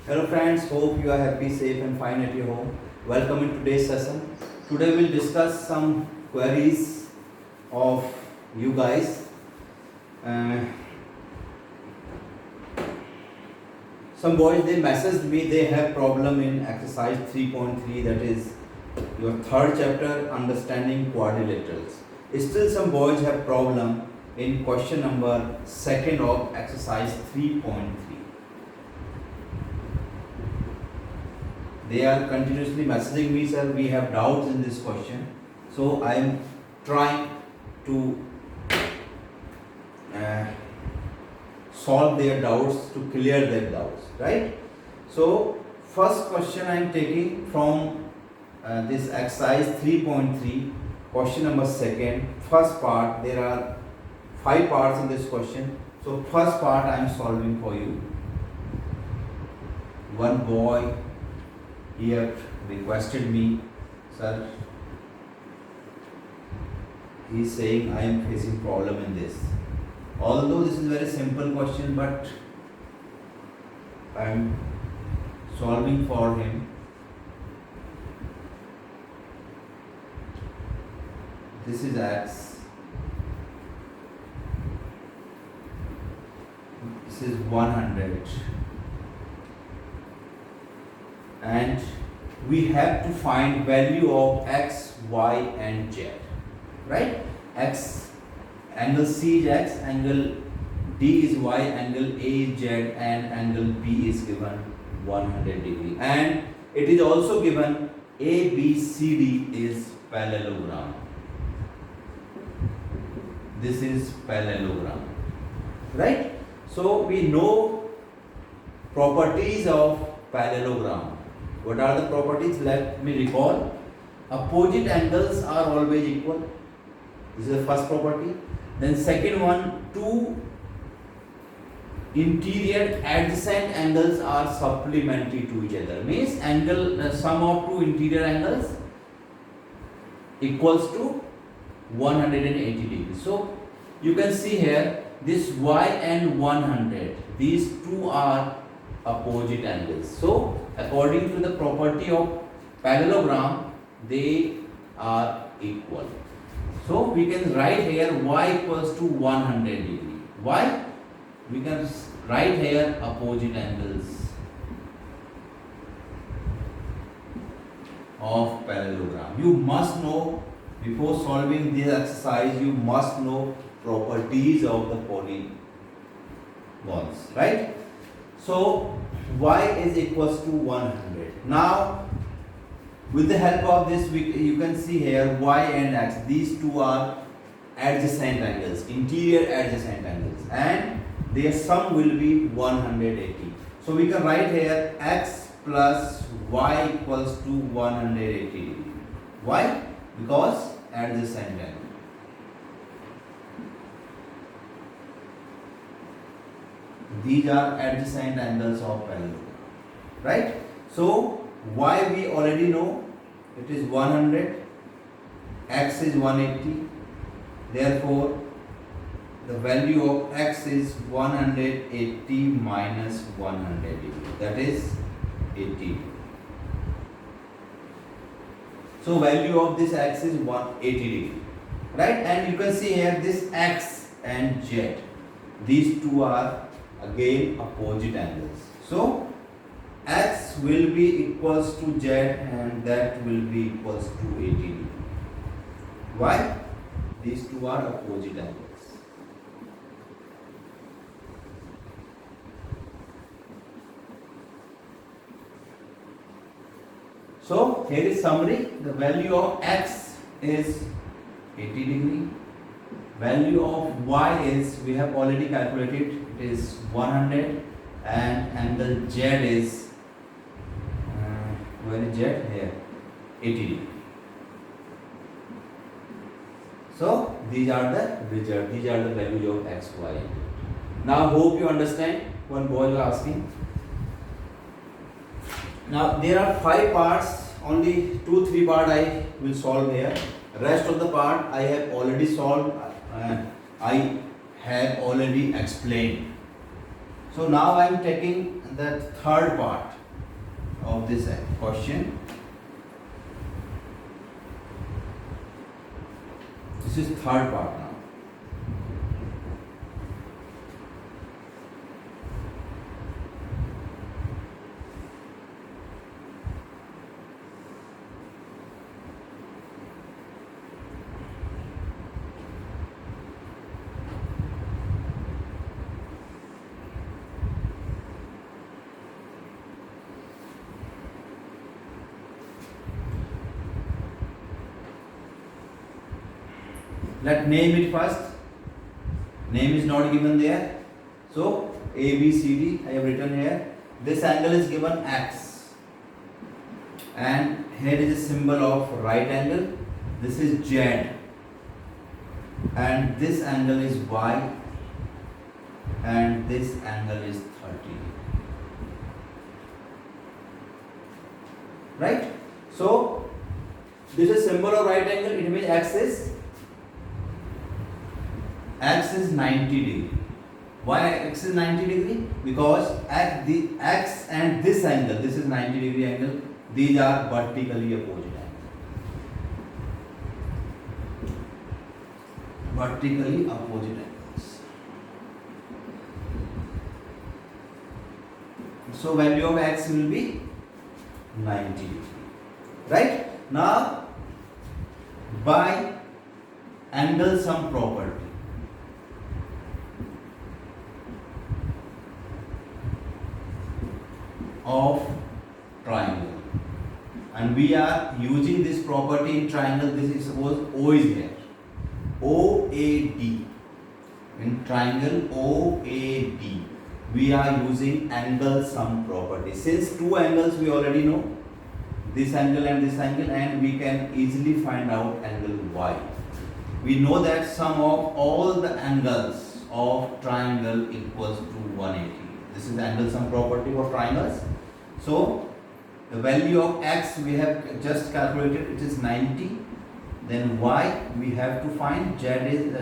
Hello friends, hope you are happy, safe and fine at your home. Welcome in today's session. Today we'll discuss some queries of you guys. Uh, some boys they messaged me they have problem in exercise 3.3, that is your third chapter, understanding quadrilaterals. Still some boys have problem in question number 2 of exercise 3.3. They are continuously messaging me, sir, we have doubts in this question. So I am trying to solve their doubts, to clear their doubts, right? So first question I am taking from this exercise 3.3, question number 2, first part. There are 5 parts in this question. So first part I am solving for you. One boy he have requested me, sir, he is saying I am facing problem in this. Although this is very simple question, but I am solving for him. This is x, this is 100, and we have to find value of x, y and z, right? X, angle C is x, angle D is y, angle A is z, and angle B is given 100 degree, and it is also given ABCD is parallelogram. This is parallelogram, right? So we know properties of parallelogram. What are the properties? Let me recall. Opposite angles are always equal. This is the first property. Then second one, two interior adjacent angles are supplementary to each other. Means angle sum of two interior angles equals to 180 degrees. So you can see here this y and 100. These two are opposite angles. So according to the property of parallelogram, they are equal. So we can write here y equals to 100 degree. Why? We can write here opposite angles of parallelogram. You must know, before solving this exercise, you must know properties of the polygons, right? So y is equals to 100. Now with the help of this, you can see here y and x, these two are adjacent angles, interior adjacent angles, and their sum will be 180. So we can write here x plus y equals to 180 degree. Why? Because adjacent angle. These are adjacent angles of parallelogram, right? So y we already know, it is 100, x is 180. Therefore the value of x is 180 minus 100 degree, that is 80. So value of this x is 180 degree, right? And you can see here this x and z, these two are again opposite angles. So x will be equals to z and that will be equals to 80 degree. Why? These two are opposite angles. So here is summary. The value of x is 80 degree. Value of y is, we have already calculated, it is 100, and angle z is where is z? Here, 80 degree. So these are the result, these are the values of x, y. Now hope you understand. One boy was asking. Now there are 5 parts, only 2-3 parts I will solve here. Rest of the part I have already solved, I have already explained. So now I am taking the third part of this question. This is third part now. Let name it first. Name is not given there. So A, B, C, D I have written here. This angle is given X. And here is a symbol of right angle. This is Z. And this angle is Y. And this angle is 30. Right? So this is symbol of right angle. It means X is 90 degree. Why X is 90 degree? Because at the X and this angle, this is 90 degree angle, these are vertically opposite angles. Vertically opposite angles. So value of X will be 90 degree. Right? Now, by angle sum property, of triangle, and we are using this property in triangle. This is suppose O is here, OAD. In triangle OAD, we are using angle sum property. Since two angles we already know, this angle, and we can easily find out angle Y. We know that sum of all the angles of triangle equals to 180. This is the angle sum property for triangles. So the value of X we have just calculated, it is 90. Then Y we have to find. Z is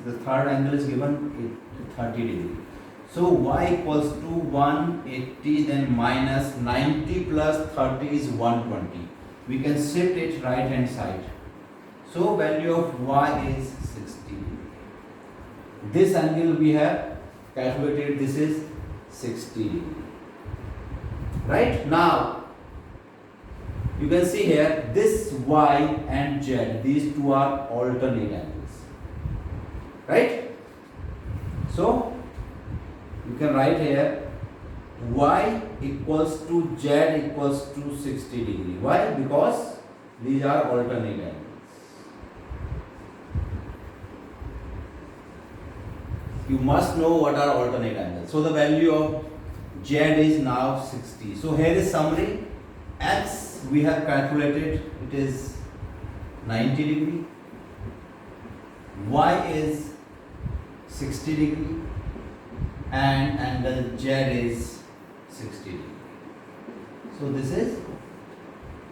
the third angle is given 30 degree. So Y equals to 180, then minus 90 plus 30 is 120. We can shift it right hand side. So value of Y is 60. This angle we have calculated, this is 60. Right? Now you can see here this Y and Z, these two are alternate angles. Right? So you can write here Y equals to Z equals to 60 degree. Why? Because these are alternate angles. You must know what are alternate angles. So the value of Z is now 60. So here is summary. X we have calculated, it is 90 degree. Y is 60 degree. And angle Z is 60 degree. So this is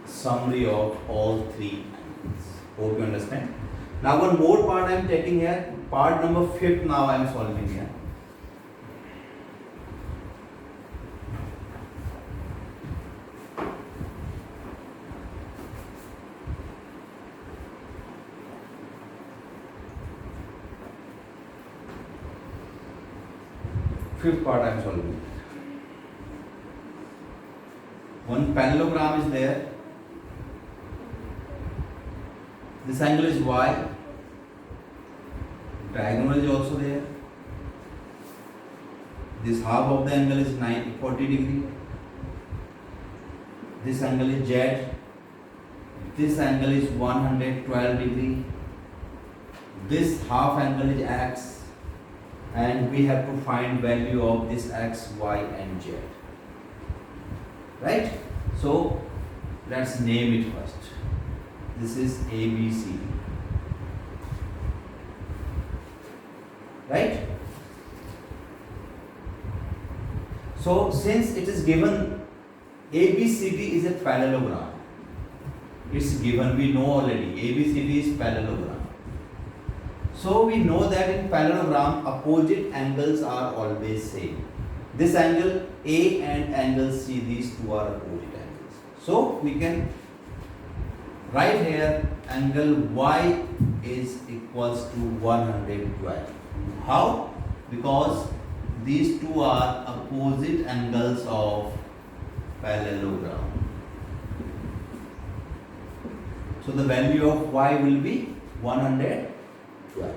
summary of all three angles. Hope you understand. Now one more part I am taking here. Part number 5 now I am solving here. Fifth part I am solving. One parallelogram is there. This angle is Y. Diagonal is also there. This half of the angle is 40 degree. This angle is Z. This angle is 112 degree. This half angle is X. And we have to find value of this X, Y and Z. Right? So let's name it first. This is A, B, C. Right? So since it is given ABCD is a parallelogram, it's given, we know already ABCD is parallelogram. So we know that in parallelogram opposite angles are always same. This angle A and angle C, these two are opposite angles. So we can write here angle Y is equals to 112. How? Because these two are opposite angles of parallelogram. So the value of Y will be 112.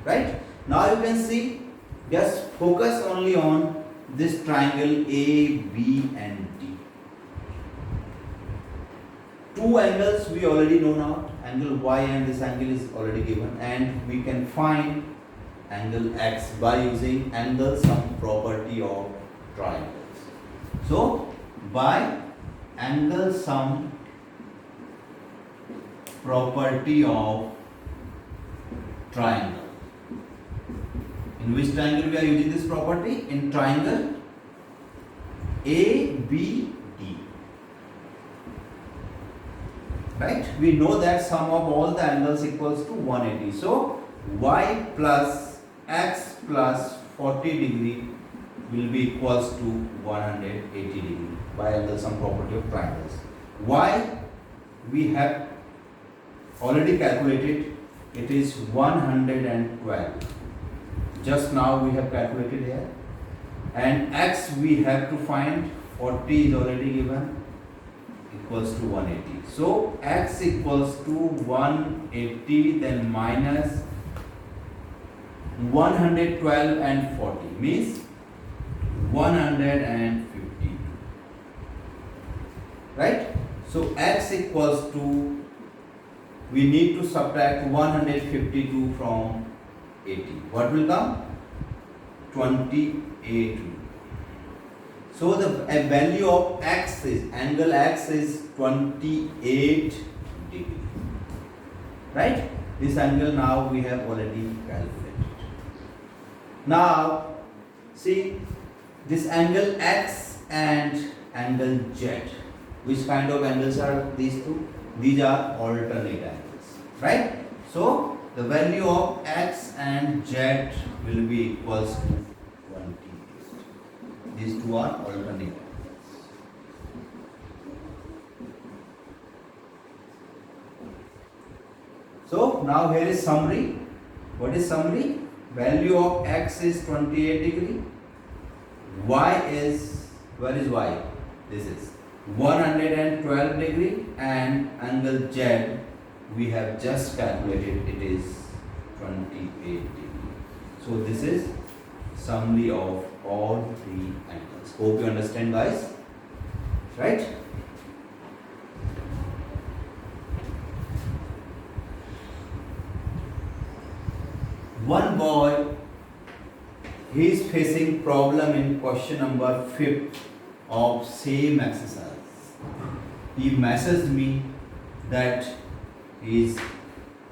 Right? Now you can see, just focus only on this triangle A, B and D. Two angles we already know now. Angle Y and this angle is already given, and we can find angle X by using angle sum property of triangles. So by angle sum property of triangle. In which triangle we are using this property? In triangle ABD. Right? We know that sum of all the angles equals to 180. So Y plus X plus 40 degree will be equals to 180 degree by angle sum property of triangles. Y we have already calculated, it is 112. Just now we have calculated here. And X we have to find, 40 is already given, equals to 180. So X equals to 180, then minus 112 and 40 means 150. Right? So X equals to, we need to subtract 152 from 80. What will come? 28. So the value of X is, angle X is 28 degree. Right? This angle now we have already calculated. Now see this angle X and angle Z. Which kind of angles are these two? These are alternate angles. Right? So the value of X and Z will be equals to 28. These two are alternate angles. So now here is summary. What is summary? Value of X is 28 degree. Y is, where is Y? This is 112 degree, and angle Z we have just calculated, it is 28 degree. So this is summary of all three angles. Hope you understand, guys. Right? One boy, he is facing problem in question number 5 of same exercise. He messaged me that he is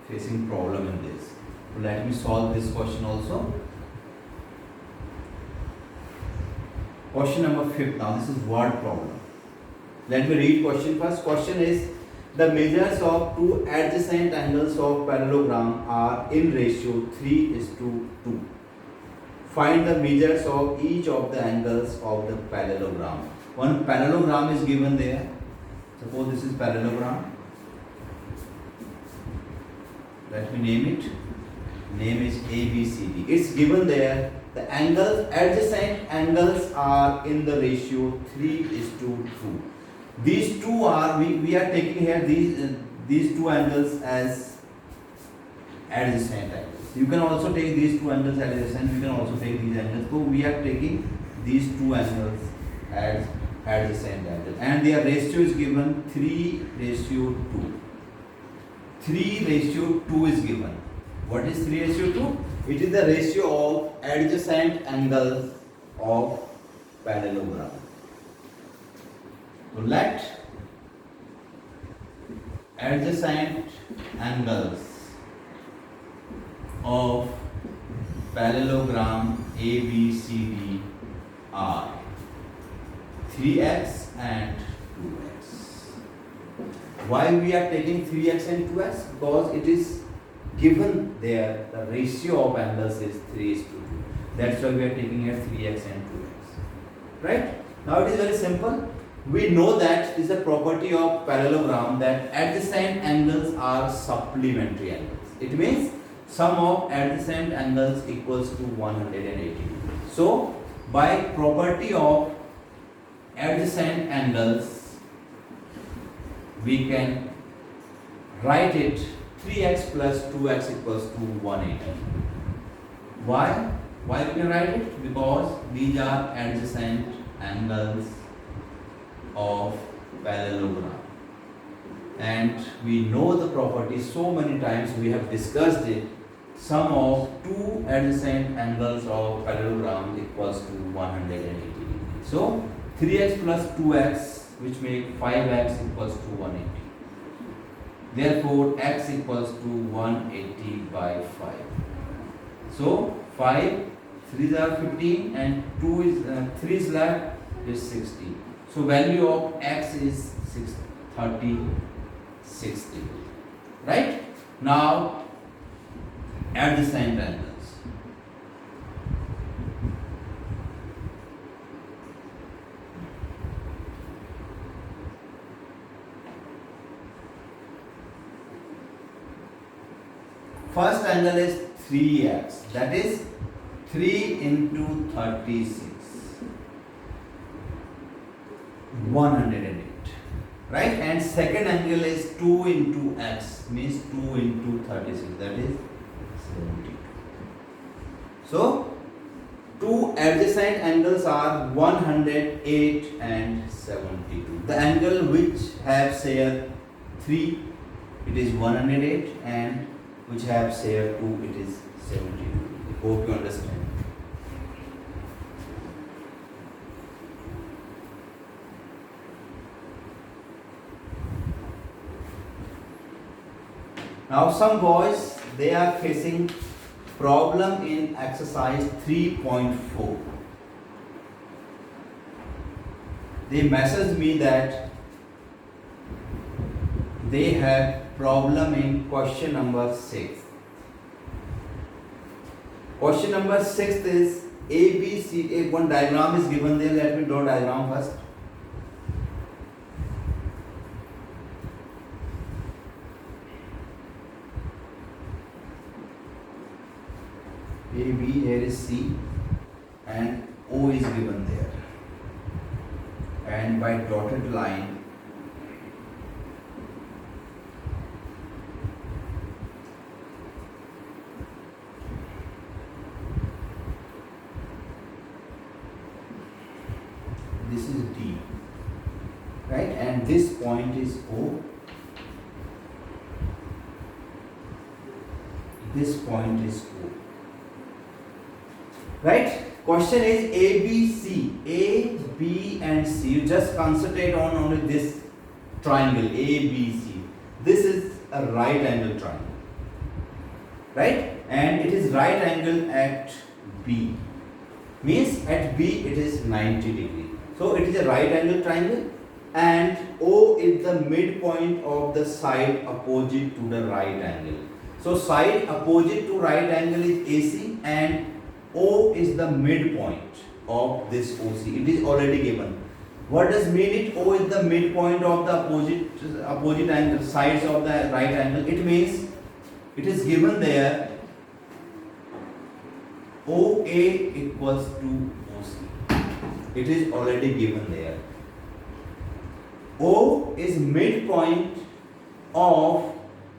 facing problem in this. So let me solve this question also. Question number 5 now. This is word problem. Let me read question first. Question is, the measures of two adjacent angles of parallelogram are in ratio 3:2. Find the measures of each of the angles of the parallelogram. One parallelogram is given there. Suppose this is parallelogram. Let me name it. Name is ABCD. It's given there. The angles, adjacent angles are in the ratio 3:2. These two are, we are taking here these two angles as adjacent angles. You can also take these two angles as adjacent. You can also take these angles. So we are taking these two angles as adjacent angles, and their ratio is given 3:2. 3:2 is given. What is 3:2? It is the ratio of adjacent angles of parallelogram. So let adjacent angles of parallelogram ABCD are 3x and 2x. Why we are taking 3x and 2x? Because it is given there the ratio of angles is 3:2. That's why we are taking here 3x and 2x. right? Now it is very simple. We know that is a property of parallelogram that adjacent angles are supplementary angles. It means sum of adjacent angles equals to 180. So by property of adjacent angles, we can write it 3x plus 2x equals to 180. Why? Why we can write it? Because these are adjacent angles of parallelogram. And we know the property so many times, we have discussed it. Sum of two adjacent angles of parallelogram equals to 180 degree. So 3x plus 2x, which make 5x equals to 180. Therefore x equals to 180 by 5. So 5, 3s are 15 and 2 is 3 is left is 60. So value of x is 60. Right? Now adjacent angles. First angle is 3x, that is 3 into 36, 108, right? And second angle is 2 into x, means 2 into 36, that is 72. So two adjacent angles are 108 and 72. The angle which have share 3, it is 108, and which have share 2, it is 72. Hope you understand. Now some boys, they are facing problem in exercise 3.4. They messaged me that they have problem in question number 6. Question number 6 is ABC. One diagram is given there. Let me draw diagram first. AB, here is C, and O is given there. And by dotted line, this is D, right? And this point is O. This point is O, right? Question is A, B, C. A, B and C. You just concentrate on only this triangle A, B, C. This is a right angle triangle, right? And it is right angle at B. Means at B it is 90 degree. So it is a right angle triangle, and O is the midpoint of the side opposite to the right angle. So side opposite to right angle is AC, and O is the midpoint of this OC. It is already given. What does mean it? O is the midpoint of the opposite angle, sides of the right angle. It means it is given there OA equals to OC. It is already given there. O is midpoint of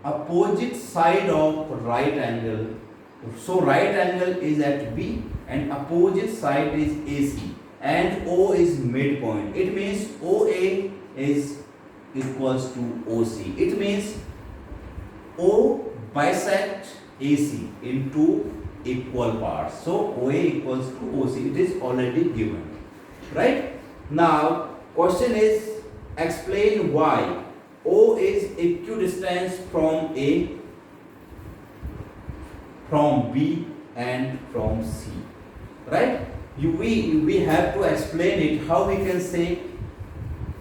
opposite side of right angle. So right angle is at B and opposite side is AC, and O is midpoint. It means OA is equals to OC. It means O bisect AC into equal parts. So OA equals to OC. It is already given. Right? Now question is, explain why O is equidistant from A, from B and from C. Right? We have to explain it. How we can say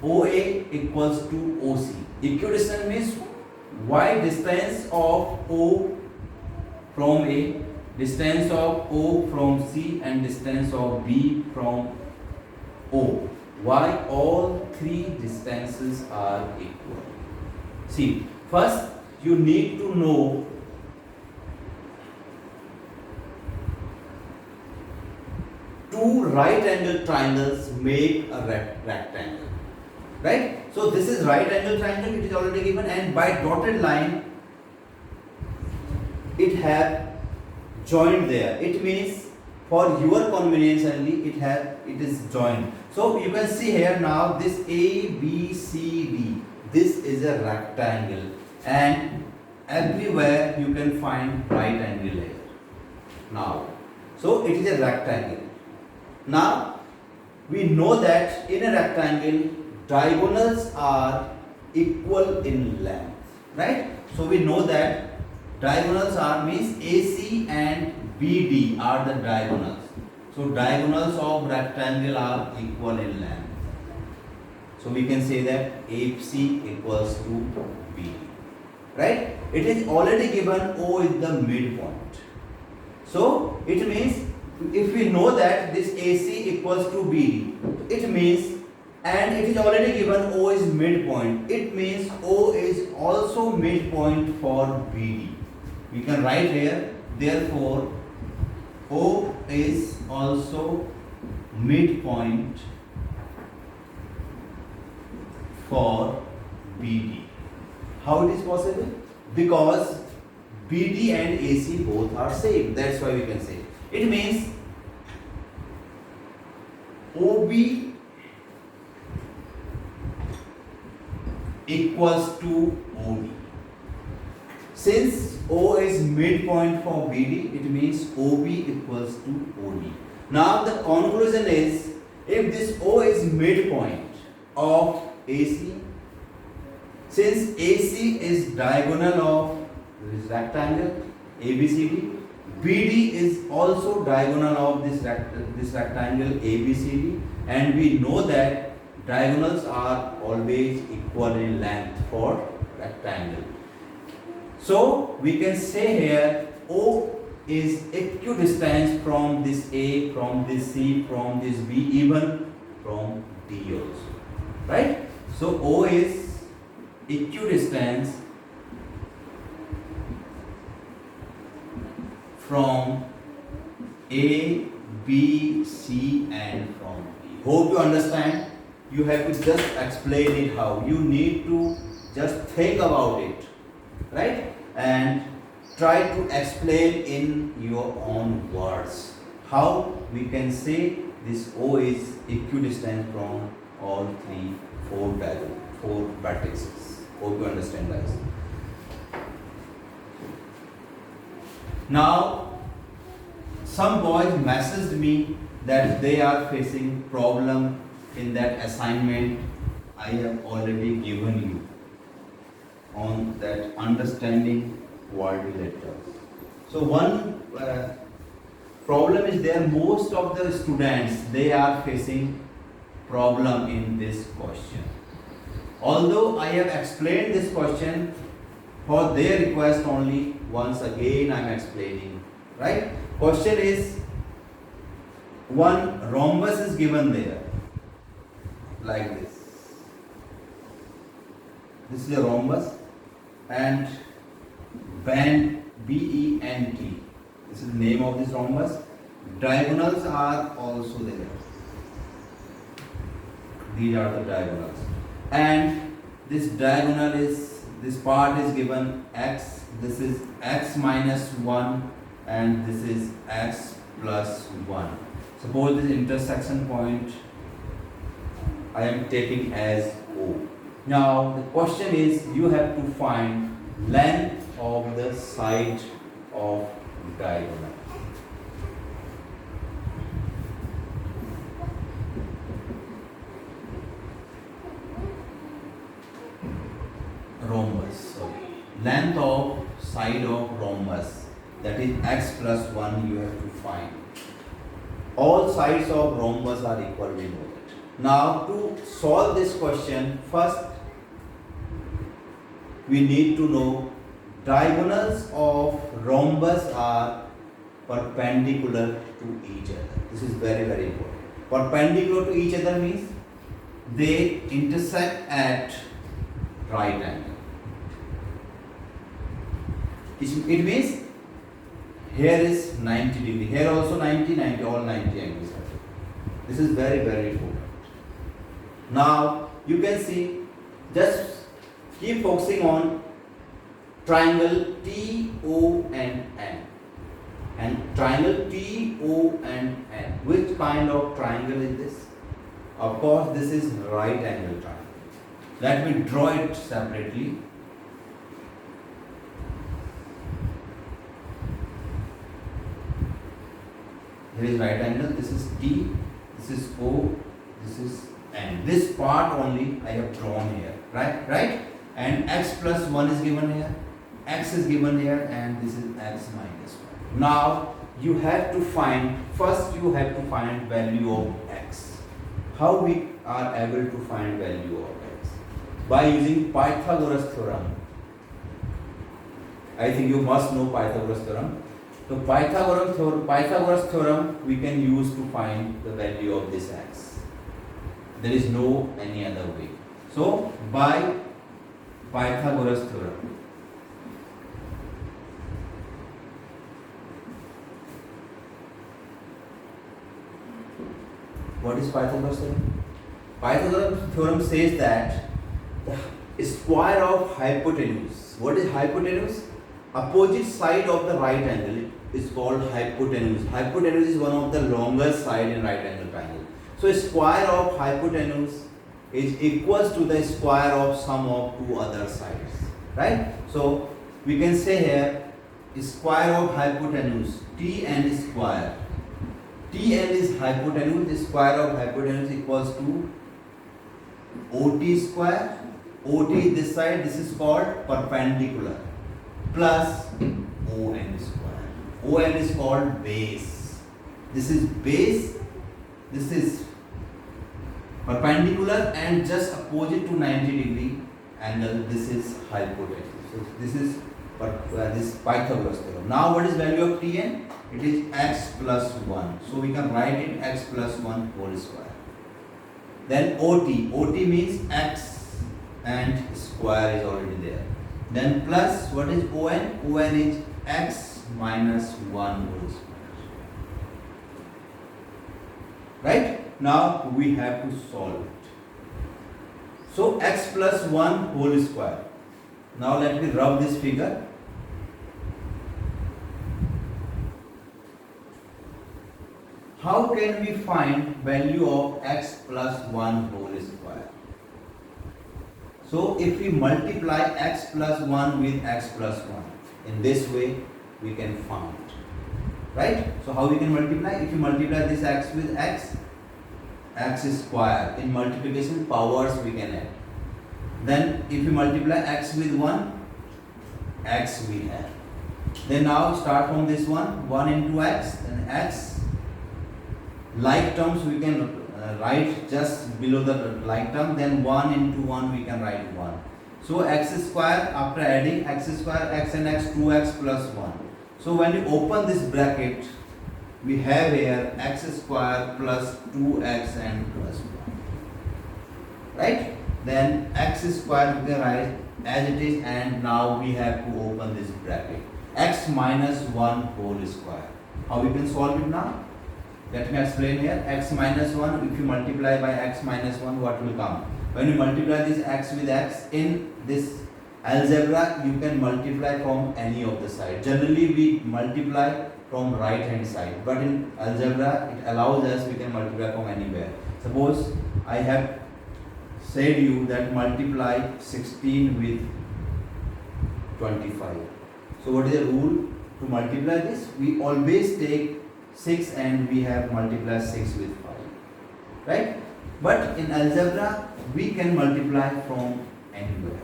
OA equals to OC. Equidistant means why distance of O from A, distance of O from C, and distance of B from O. Why all three distances are equal? See, first you need to know two right angle triangles make a rectangle, right? So this is right angle triangle, it is already given, and by dotted line it have joined there. It means for your convenience only it is joined. So you can see here now this A, B, C, D, this is a rectangle, and everywhere you can find right angle here. Now, so it is a rectangle. Now we know that in a rectangle diagonals are equal in length, right? So we know that diagonals are means AC and BD are the diagonals. So diagonals of rectangle are equal in length. So we can say that AC equals to BD, right? It is already given O is the midpoint. So it means if we know that this AC equals to BD, it means, and it is already given O is midpoint, it means O is also midpoint for BD. We can write here, therefore O is also midpoint for BD. How it is possible? Because BD and AC both are same. That's why we can say. It means OB equals to OD. Since O is midpoint for BD, it means OB equals to OD. Now the conclusion is, if this O is midpoint of AC, since AC is diagonal of this rectangle ABCD, BD is also diagonal of this rectangle ABCD, and we know that diagonals are always equal in length for rectangle. So we can say here O is equidistant from this A, from this C, from this B, even from D also, right? So O is equidistant from A, B, C and from D. Hope you understand. You have to just explain it how. You need to just think about it, right? And try to explain in your own words how we can say this O is equidistant from all four vertices. Hope you understand, guys. Now, some boys messaged me that they are facing problem in that assignment I have already given you on that understanding quadrilaterals. So one problem is there, most of the students, they are facing problem in this question. Although I have explained this question for their request only, once again I am explaining, right? Question is, one rhombus is given there like this. This is a rhombus and band BENT. This is the name of this rhombus. Diagonals are also there. These are the diagonals. And this diagonal is, this part is given x. This is x minus 1 and this is x plus 1. Suppose this intersection point I am taking as O. Now the question is, you have to find length of the side of diagonal. Rhombus, sorry. Length of side of rhombus, that is x plus 1 you have to find. All sides of rhombus are equal, we know that. Now to solve this question, first we need to know diagonals of rhombus are perpendicular to each other. This is very, very important. Perpendicular to each other means they intersect at right angle. It means here is 90 degree, here also 90, 90, all 90 angles are there. This is very, very important. Now you can see, just keep focusing on triangle TO and N. And triangle TO and N. Which kind of triangle is this? Of course, this is right angle triangle. Let me draw it separately. Here is right angle, this is T, this is O, this is N. This part only I have drawn here, right? And x plus 1 is given here, x is given here, and this is x minus 1. Now you have to find, first you have to find value of x. How we are able to find value of x? By using Pythagoras theorem. I think you must know Pythagoras theorem. So Pythagoras theorem we can use to find the value of this x. There is no any other way. So by Pythagoras theorem, what is Pythagoras theorem? Pythagoras theorem says that the square of hypotenuse. What is hypotenuse? Opposite side of the right angle is called hypotenuse. Hypotenuse is one of the longest side in right angle triangle. So square of hypotenuse is equals to the square of sum of two other sides, right? So we can say here square of hypotenuse Tn square. Tn is hypotenuse. The square of hypotenuse equals to OT square. OT is this side. This is called perpendicular, plus ON square. ON is called base. This is base. This is perpendicular and just opposite to 90 degree angle. This is hypotenuse. So this is this Pythagoras theorem. Now what is value of Tn? It is x plus 1. So we can write it x plus 1 whole square. Then OT. OT means x and square is already there. Then plus what is ON? ON is x minus 1 whole square. Right? Now we have to solve it. So x plus 1 whole square. Now let me rub this figure. How can we find value of x plus 1 whole square? So if we multiply x plus 1 with x plus 1, in this way we can find, right? So how we can multiply? If you multiply this x with x square, in multiplication powers we can add. Then if you multiply x with 1, x we have. Then now start from this one, 1 into x, then x. Like terms we can write just below the like term, then 1 into 1 we can write 1. So x square, after adding x square, x and x, 2x plus 1. So when you open this bracket, we have here x square plus 2x and plus 1. Right? Then x square we can write as it is, and now we have to open this bracket. X minus 1 whole square. How we can solve it now? Let me explain here. X minus 1, if you multiply by x minus 1, what will come? When you multiply this x with x, in this algebra, you can multiply from any of the side. Generally, we multiply from right hand side. But in algebra, it allows us, we can multiply from anywhere. Suppose I have said you that multiply 16 with 25. So what is the rule to multiply this? We always take 6 and we have multiply 6 with 5, right? But in algebra we can multiply from anywhere.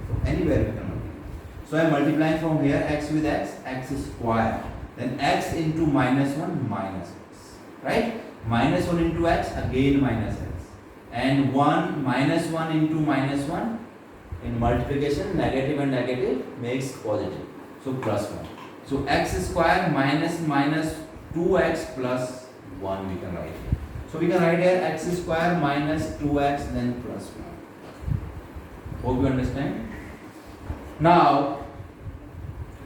From anywhere we can multiply. So I am multiplying from here x with x, x square. Then x into minus 1, minus x, right? Minus 1 into x, again minus x. And 1 minus 1 into minus 1, in multiplication negative and negative makes positive. So plus 1. So x square minus 2x plus 1 we can write here. So So we can write here x square minus 2x then plus 1. Hope you understand. Now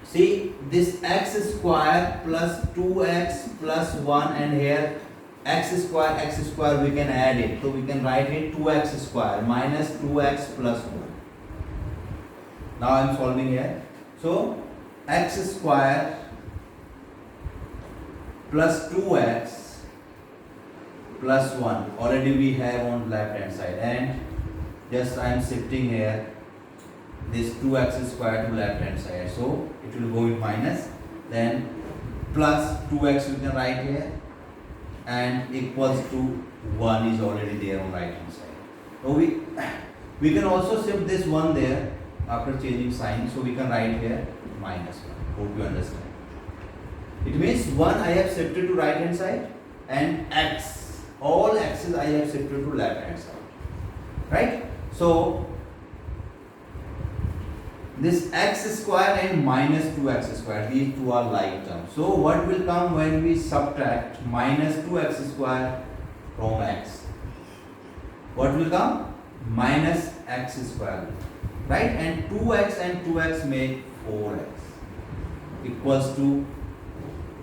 see this x square plus 2x plus 1, and here x square we can add it. So we can write it 2x square minus 2x plus 1. Now I am solving here. So x square plus 2x plus 1 already we have on left hand side, and just I am shifting here this 2x square to left hand side, so it will go in minus, then plus 2x we can write here, and equals to 1 is already there on right hand side. So we can also shift this 1 there after changing sign, so we can write here minus 1. Hope you understand. It means 1 I have shifted to right hand side, and x, all x's I have shifted to left hand side, right? So this x square and minus 2x square, these two are like terms. So what will come when we subtract minus 2x square from x? What will come? Minus x square, right? And 2x make 4x equals to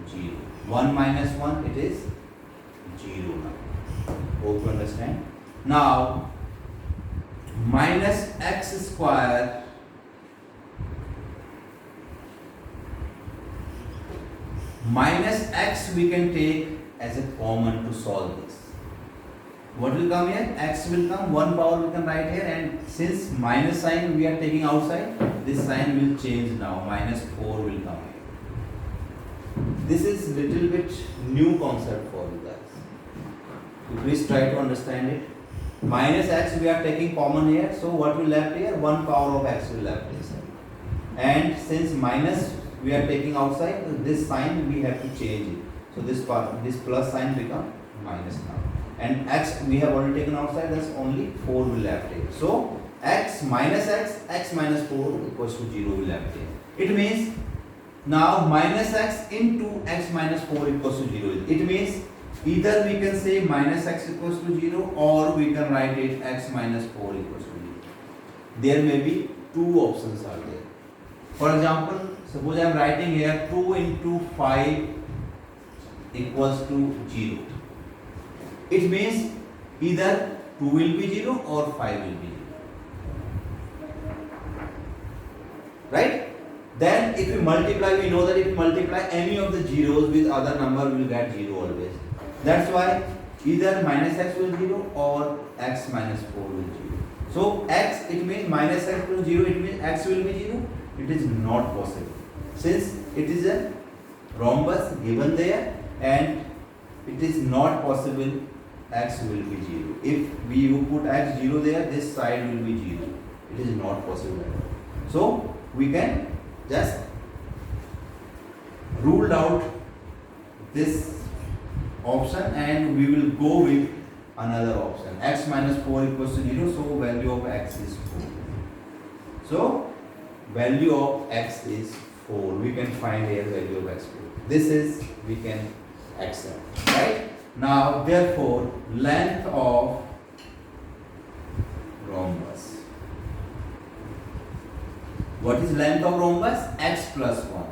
0. 1 minus 1, it is 0 now. Hope you understand. Now minus x square minus x we can take as a common to solve this. What will come here? X will come, 1 power we can write here, and since minus sign we are taking outside, this sign will change now, minus 4 will come here. This is little bit new concept for you guys. So please try to understand it. Minus x we are taking common here, so what will left here? 1 power of x will left this side. And since minus we are taking outside, this sign we have to change it. So this part, this plus sign become minus now. And x we have already taken outside, that's only 4 will left here. So x minus x minus 4 equals to 0 will left here. It means now minus x into x minus 4 equals to 0. It means either we can say minus x equals to 0, or we can write it x minus 4 equals to 0. There may be two options are there. For example, suppose I am writing here 2 into 5 equals to 0. It means either 2 will be 0 or 5 will be 0. Right? Then if we multiply, we know that if we multiply any of the zeros with other number, we will get 0 always. That's why either minus x will 0 or x minus 4 will 0. So x, it means minus x will 0, it means x will be 0. It is not possible. Since it is a rhombus given there, and it is not possible x will be 0. If we put x 0 there, this side will be 0. It is not possible at all. So we can just rule out this option, and we will go with another option. X minus 4 equals to 0, so value of x is 4. So value of x is 4. We can find here value of x 4. This is we can accept, right? Now therefore length of rhombus. What is length of rhombus? X plus 1.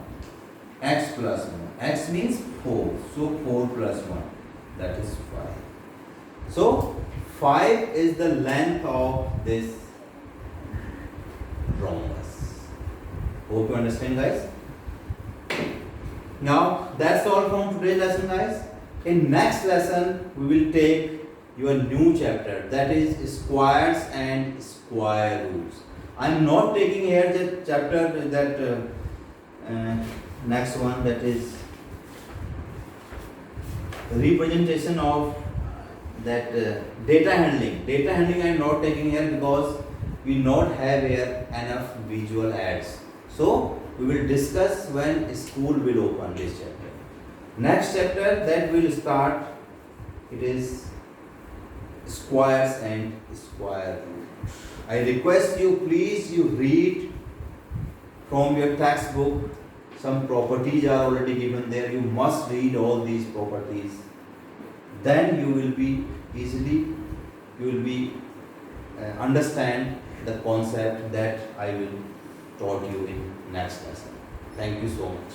X plus 1. X means 4. So 4 plus 1. That is 5. So 5 is the length of this rhombus. Hope you understand, guys. Now that's all from today's lesson, guys. In next lesson we will take your new chapter, that is squares and square roots. I am not taking here the chapter that next one, that is representation of that data handling. Data handling I am not taking here because we not have here enough visual aids. So we will discuss when school will open this chapter. Next chapter that will start, it is squares and square root. I request you, please, you read from your textbook. Some properties are already given there. You must read all these properties. then you will be easily understand the concept that I will taught you in next lesson. Thank you so much.